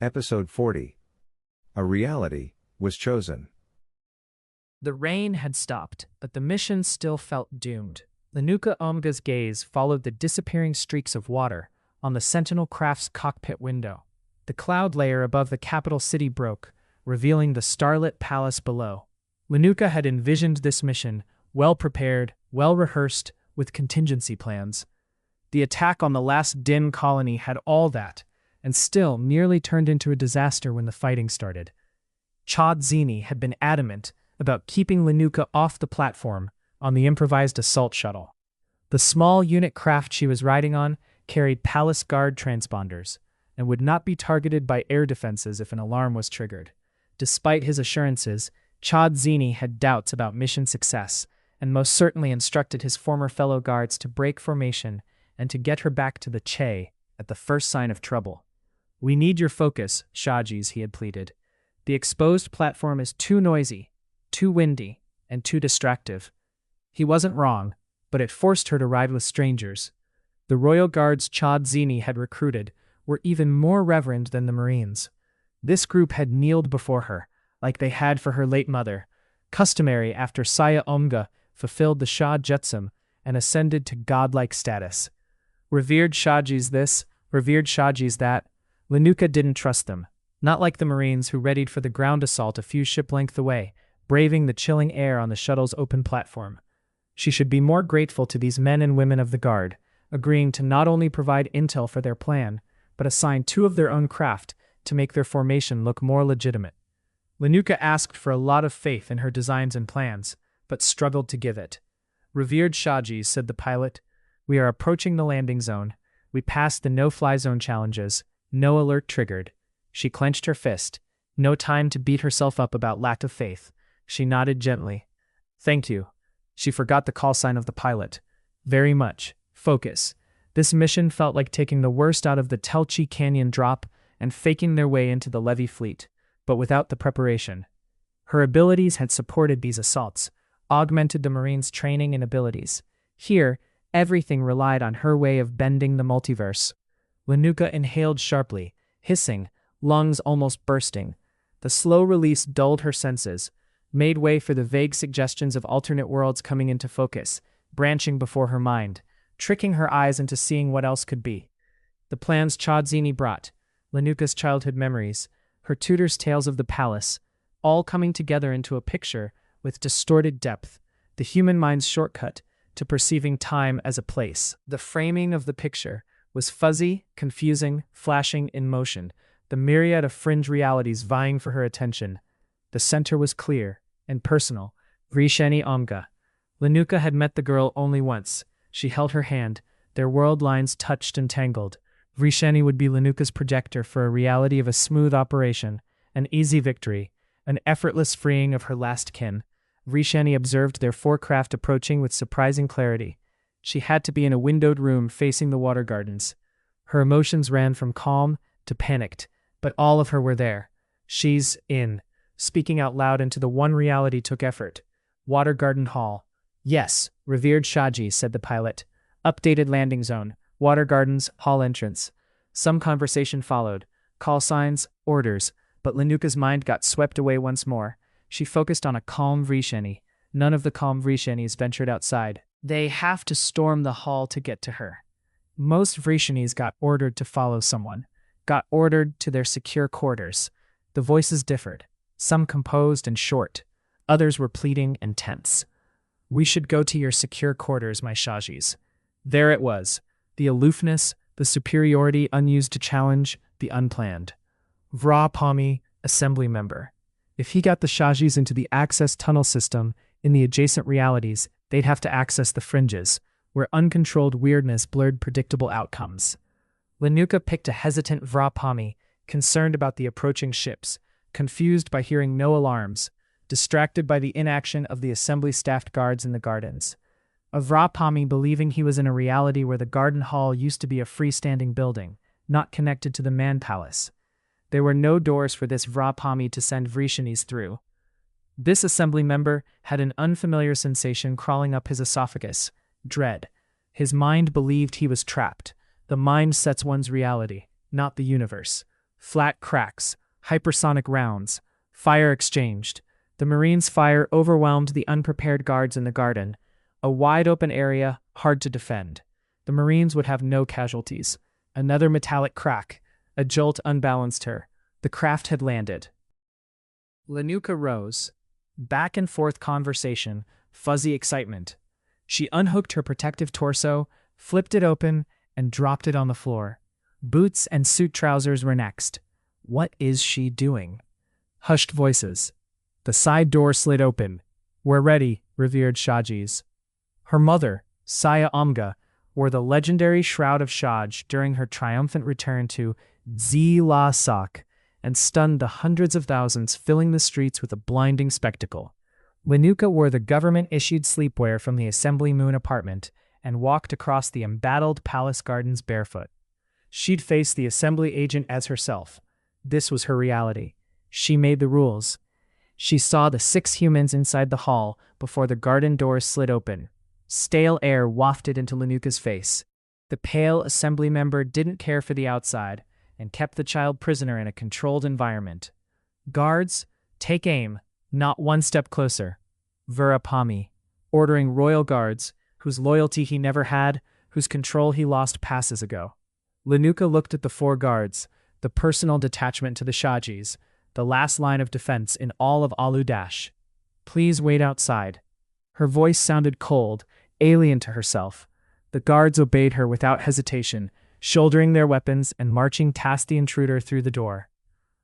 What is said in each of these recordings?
Episode 40. A reality was chosen. The rain had stopped, but the mission still felt doomed. Linuka Omga's gaze followed the disappearing streaks of water on the Sentinel craft's cockpit window. The cloud layer above the capital city broke, revealing the starlit palace below. Linuka had envisioned this mission, well-prepared, well-rehearsed, with contingency plans. The attack on the last Din colony had all that, and still nearly turned into a disaster when the fighting started. Chadzini had been adamant about keeping Linuka off the platform on the improvised assault shuttle. The small unit craft she was riding on carried palace guard transponders and would not be targeted by air defenses if an alarm was triggered. Despite his assurances, Chadzini had doubts about mission success and most certainly instructed his former fellow guards to break formation and to get her back to the Che at the first sign of trouble. "We need your focus, Shajis," he had pleaded. "The exposed platform is too noisy, too windy, and too distractive." He wasn't wrong, but it forced her to ride with strangers. The royal guards Chadzini had recruited were even more reverend than the Marines. This group had kneeled before her, like they had for her late mother, customary after Saya Omga fulfilled the Shah Jetsam and ascended to godlike status. Revered Shajis this, revered Shajis that. Linuka didn't trust them, not like the Marines who readied for the ground assault a few ship-length away, braving the chilling air on the shuttle's open platform. She should be more grateful to these men and women of the Guard, agreeing to not only provide intel for their plan, but assign two of their own craft to make their formation look more legitimate. Linuka asked for a lot of faith in her designs and plans, but struggled to give it. "Revered Shajis," said the pilot, "we are approaching the landing zone. We passed the no-fly zone challenges. No alert triggered." She clenched her fist. No time to beat herself up about lack of faith. She nodded gently. "Thank you." She forgot the call sign of the pilot. "Very much. Focus." This mission felt like taking the worst out of the Telchi Canyon drop and faking their way into the Levy fleet, but without the preparation. Her abilities had supported these assaults, augmented the Marines' training and abilities. Here, everything relied on her way of bending the multiverse. Linuka inhaled sharply, hissing, lungs almost bursting. The slow release dulled her senses, made way for the vague suggestions of alternate worlds coming into focus, branching before her mind, tricking her eyes into seeing what else could be. The plans Chadzini brought, Linuka's childhood memories, her tutor's tales of the palace, all coming together into a picture with distorted depth, the human mind's shortcut to perceiving time as a place. The framing of the picture was fuzzy, confusing, flashing in motion, the myriad of fringe realities vying for her attention. The center was clear and personal. Vrisheni Omga. Linuka had met the girl only once. She held her hand, their world lines touched and tangled. Vrisheni would be Linuka's projector for a reality of a smooth operation, an easy victory, an effortless freeing of her last kin. Vrisheni observed their four craft approaching with surprising clarity. She had to be in a windowed room facing the water gardens. Her emotions ran from calm to panicked, but all of her were there. "She's in." Speaking out loud into the one reality took effort. "Water Garden Hall." "Yes, revered Shaji," said the pilot. "Updated landing zone. Water Gardens, hall entrance." Some conversation followed. Call signs, orders, but Linuka's mind got swept away once more. She focused on a calm Vrisheni. None of the calm Vrishenis ventured outside. They have to storm the hall to get to her. Most Vrishenis got ordered to follow someone, got ordered to their secure quarters. The voices differed, some composed and short, others were pleading and tense. "We should go to your secure quarters, my Shajis." There it was, the aloofness, the superiority unused to challenge, the unplanned. Vra Pami, assembly member. If he got the Shajis into the access tunnel system in the adjacent realities, they'd have to access the fringes, where uncontrolled weirdness blurred predictable outcomes. Linuka picked a hesitant Vra Pami, concerned about the approaching ships, confused by hearing no alarms, distracted by the inaction of the assembly-staffed guards in the gardens. A Vra Pami believing he was in a reality where the garden hall used to be a freestanding building, not connected to the man palace. There were no doors for this Vra Pami to send Vrishenis through. This assembly member had an unfamiliar sensation crawling up his esophagus, dread. His mind believed he was trapped. The mind sets one's reality, not the universe. Flat cracks, hypersonic rounds, fire exchanged. The Marines' fire overwhelmed the unprepared guards in the garden, a wide-open area hard to defend. The Marines would have no casualties. Another metallic crack. A jolt unbalanced her. The craft had landed. Linuka rose. Back and forth conversation, fuzzy excitement. She unhooked her protective torso, flipped it open, and dropped it on the floor. Boots and suit trousers were next. What is she doing? Hushed voices. The side door slid open. We're ready, revered Shajis. Her mother, Saya Omga, wore the legendary Shroud of Shaj during her triumphant return to Sak and stunned the hundreds of thousands filling the streets with a blinding spectacle. Linuka wore the government-issued sleepwear from the Assembly Moon apartment and walked across the embattled palace gardens barefoot. She'd face the Assembly agent as herself. This was her reality. She made the rules. She saw the 6 humans inside the hall before the garden doors slid open. Stale air wafted into Linuka's face. The pale Assembly member didn't care for the outside and kept the child prisoner in a controlled environment. Guards, take aim, not one step closer. Vera Pami, ordering royal guards, whose loyalty he never had, whose control he lost passes ago. Linuka looked at the 4 guards, the personal detachment to the Shajis, the last line of defense in all of Alu-Dash. Please wait outside. Her voice sounded cold, alien to herself. The guards obeyed her without hesitation, shouldering their weapons and marching past the intruder through the door.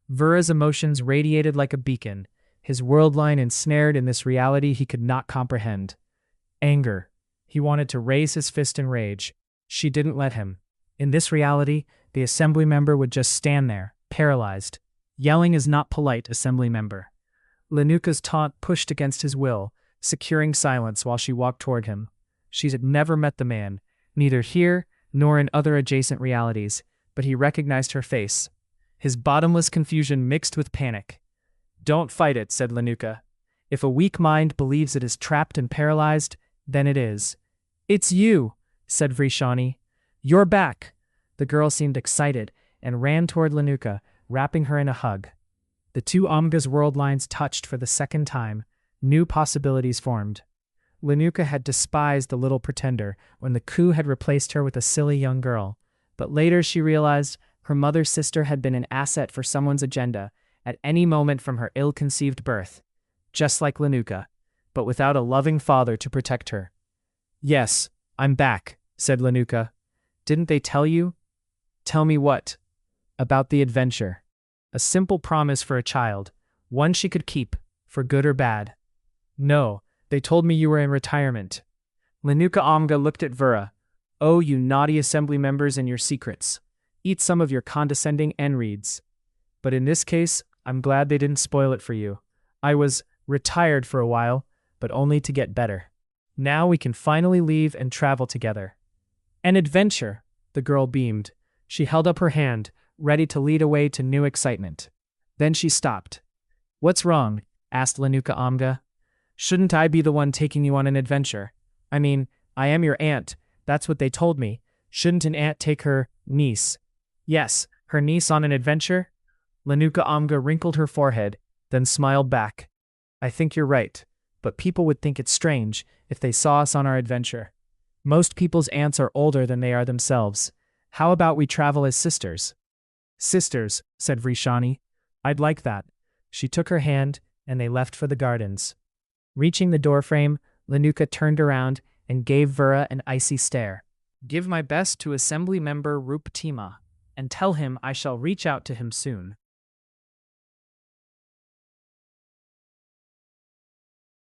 Vera's emotions radiated like a beacon, his world line ensnared in this reality he could not comprehend. Anger. He wanted to raise his fist in rage. She didn't let him. In this reality, the Assembly member would just stand there, paralyzed. Yelling is not polite, Assembly member. Linuka's taunt pushed against his will, securing silence while she walked toward him. She had never met the man, neither here nor in other adjacent realities, but he recognized her face. His bottomless confusion mixed with panic. Don't fight it, said Linuka. If a weak mind believes it is trapped and paralyzed, then it is. It's you, said Vrishani. You're back. The girl seemed excited and ran toward Linuka, wrapping her in a hug. The 2 Omga's world lines touched for the second time. New possibilities formed. Linuka had despised the little pretender when the coup had replaced her with a silly young girl, but later she realized her mother's sister had been an asset for someone's agenda at any moment from her ill-conceived birth, just like Linuka, but without a loving father to protect her. Yes, I'm back, said Linuka. Didn't they tell you? Tell me what? About the adventure. A simple promise for a child, one she could keep, for good or bad. No, they told me you were in retirement. Linuka Omga looked at Vera. Oh, you naughty Assembly members and your secrets. Eat some of your condescending N-reads. But in this case, I'm glad they didn't spoil it for you. I was retired for a while, but only to get better. Now we can finally leave and travel together. An adventure, the girl beamed. She held up her hand, ready to lead away to new excitement. Then she stopped. What's wrong? Asked Linuka Omga. Shouldn't I be the one taking you on an adventure? I mean, I am your aunt. That's what they told me. Shouldn't an aunt take her niece? Yes, her niece on an adventure? Linuka Omga wrinkled her forehead, then smiled back. I think you're right, but people would think it's strange if they saw us on our adventure. Most people's aunts are older than they are themselves. How about we travel as sisters? Sisters, said Vrishani. I'd like that. She took her hand, and they left for the gardens. Reaching the doorframe, Linuka turned around and gave Vera an icy stare. Give my best to Assembly member Ruptima, and tell him I shall reach out to him soon.